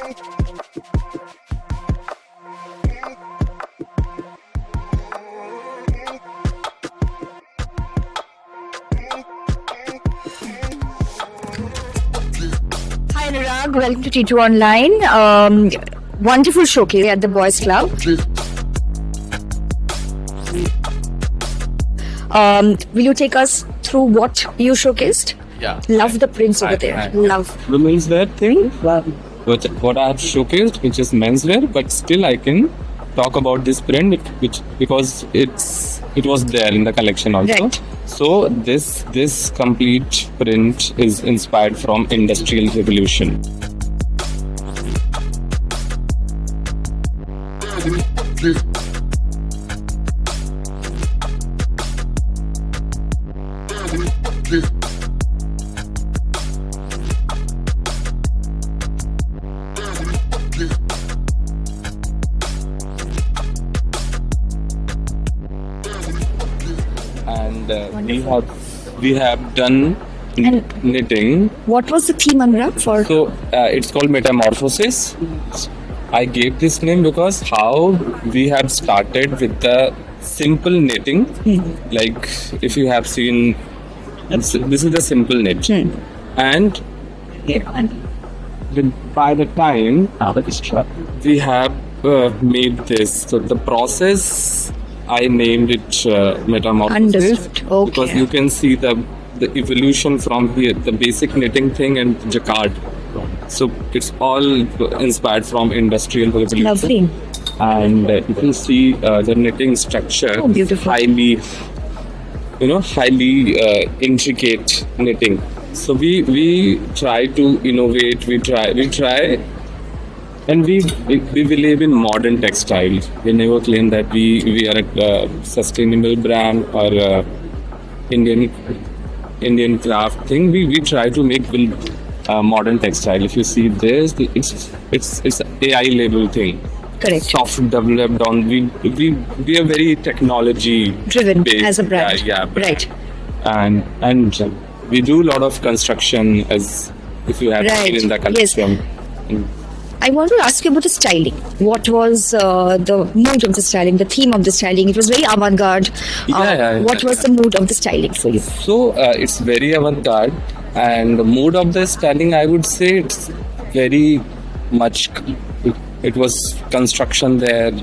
Hi Anurag, welcome to T2 Online. Wonderful showcase at the Boys Club. Will you take us through what you showcased? Yeah. Love the prints over there. Love. The menswear thing, what I have showcased, which is menswear, but still I can talk about this print, because it was there in the collection also. Right. So this complete print is inspired from Industrial Revolution. And we have done And knitting. what was the theme, Anurag? For So it's called Metamorphosis. I gave this name because how we have started with the simple knitting. Like if you have seen, this is the simple knit. And by the time we have made this, so the process I named it Metamorphosis. Understood. Okay. Because you can see the evolution from here, the basic knitting thing and jacquard. So it's all inspired from Industrial Revolution. Lovely. And you can see the knitting structure. Oh, beautiful. Highly intricate knitting. So we try to innovate. We try. And we believe in modern textile. We never claim that we are a sustainable brand or Indian craft thing. We try to make modern textile. If you see this, it's AI label thing. Correct. Soft developed on. We are very technology Driven based. as a brand. Yeah. Right. And we do a lot of construction, as if you have Right. seen in the Yes. collection. I want to ask you about the styling. What was the mood of the styling, the theme of the styling? It was very avant-garde. What was the mood of the styling for you? So it's very avant-garde, and the mood of the styling, I would say, it's very much. It was construction there,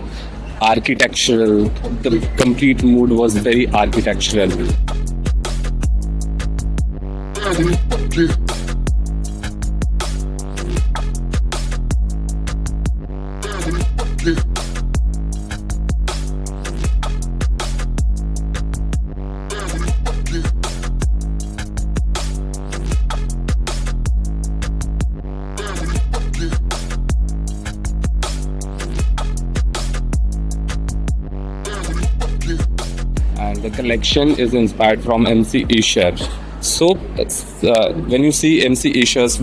architectural. The complete mood was very architectural. And the collection is inspired from MC Escher. So when you see MC Escher's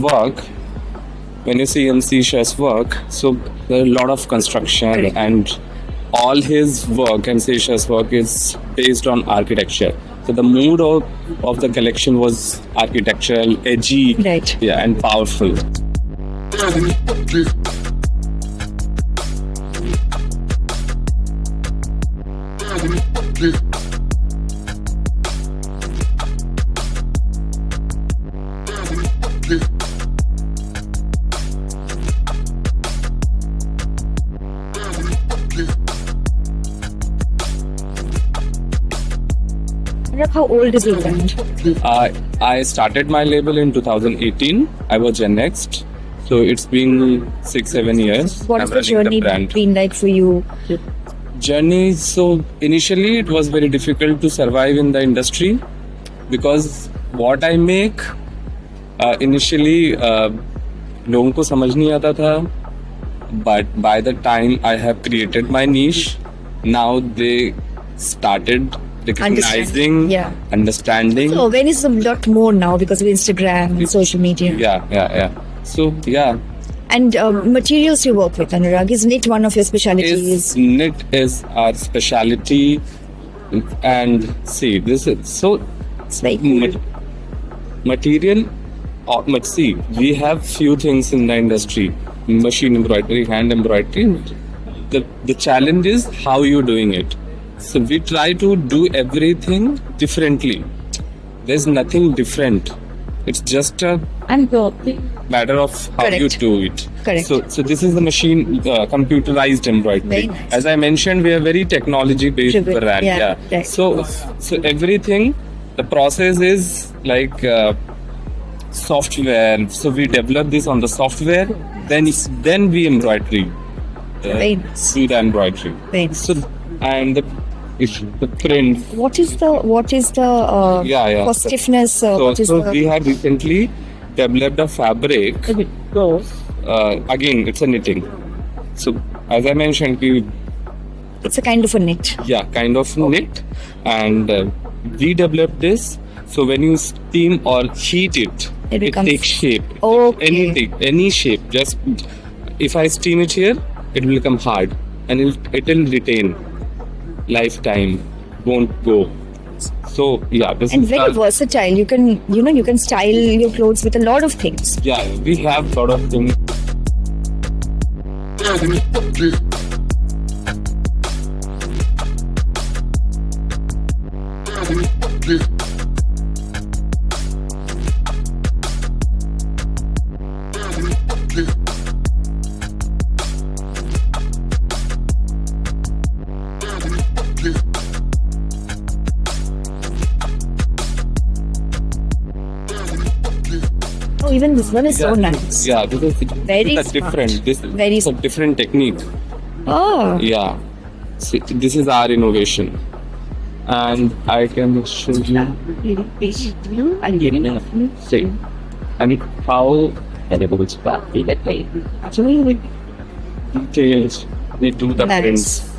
work, so there are a lot of construction. Correct. And all his work, MC Escher's work, is based on architecture. So the mood of the collection was architectural, edgy, Right. yeah, and powerful. Anurag, how old is your brand? I started my label in 2018. I was Gen Next. So it's been 6-7 years. What I'm has the running journey brand. been like for you? Journey, so initially it was very difficult to survive in the industry, because what I make initially लोगों को समझ नहीं आता था, but by the time I have created my niche, now they started recognizing, Yeah. understanding. So awareness is a lot more now because of Instagram and social media. Yeah. So yeah, And materials you work with, Anurag, is knit one of your specialities? knit is our speciality, and see, this is so It's very cool. material. See, we have few things in the industry. machine embroidery, hand embroidery. The challenge is how you're doing it. So we try to do everything differently. There's nothing different. It's just a matter of how Correct. you do it. Correct. So this is the machine computerized embroidery. Very nice. As I mentioned, we are very technology based Driven. brand. Yeah, right. So everything, the process is like software. So we develop this on the software. Then we embroidery. Very nice. Do the embroidery. Very nice. So and the print. What is the for stiffness? So we had recently developed a fabric. Again, it's a knitting. So as I mentioned, it's a kind of a knit. yeah, kind of knit, and we developed this. So when you steam or heat it, It becomes- takes shape. Okay. Anything, any shape. Just if I steam it here, it will become hard, and it will retain lifetime. Won't go. So yeah, this And is very our- versatile. You can style your clothes with a lot of things. yeah, we have lot of things. Oh, even this one is so nice. Yeah, this is Very this is a smart. different. This Very is a different technique. Oh, Yeah, see, this is our innovation, and I can show you. See, and how details they do the Nice. prints.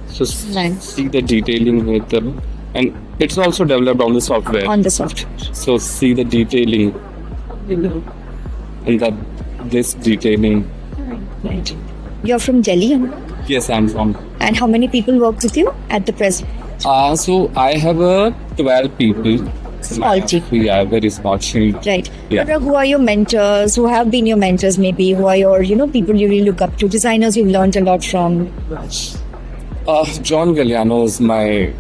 So Nice. see the detailing with them, and it's also developed on the software. on the software. So see the detailing and this detailing. Right. You're from Delhi, Yes, I'm from. and how many people work with you at the present? So I have 12 people. Small team. Yeah, very small team. Right. Yeah. But, who are your mentors? Who have been your mentors? Maybe who are your people you really look up to? Designers you've learned a lot from. John Galliano is my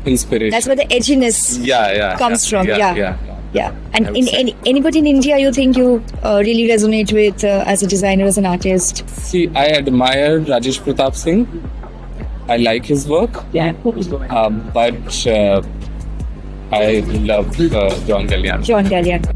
inspiration. That's where the edginess yeah comes from. Yeah. Yeah. And I would say. anybody in India you think you really resonate with as a designer, as an artist? See, I admire Rajesh Pratap Singh. I like his work. Yeah. But I love John Galliano. John Galliano.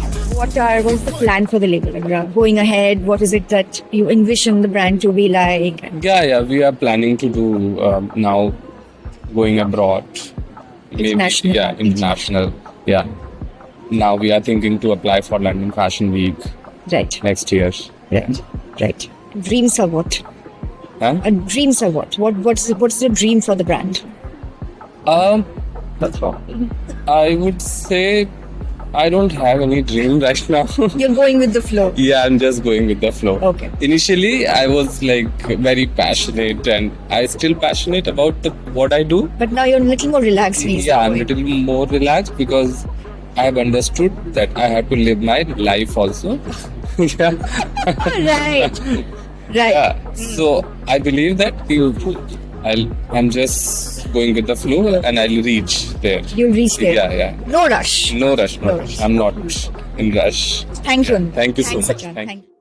What's the plan for the label? Going ahead, what is it that you envision the brand to be like? Yeah. We are planning to do now going abroad. Maybe, International. yeah, international. Yeah. Now we are thinking to apply for London Fashion Week Right. next year. Right. Dreams are what? Huh? Dreams are what? What's the dream for the brand? That's all. I would say I don't have any dream right now. You're going with the flow. Yeah, I'm just going with the flow. Okay. Initially, I was like very passionate, and I still passionate about what I do. But now you're a little more relaxed. these Yeah, I'm a days. little more relaxed because I have understood that I have to live my life also. Yeah. Right. Yeah. So I believe that I'm just going with the flow, and I'll reach there. You'll reach there. Yeah. No rush. No rush. No rush. I'm not in rush. Thank you. Thank you so Thanks, much. Achan. Thank Thank you.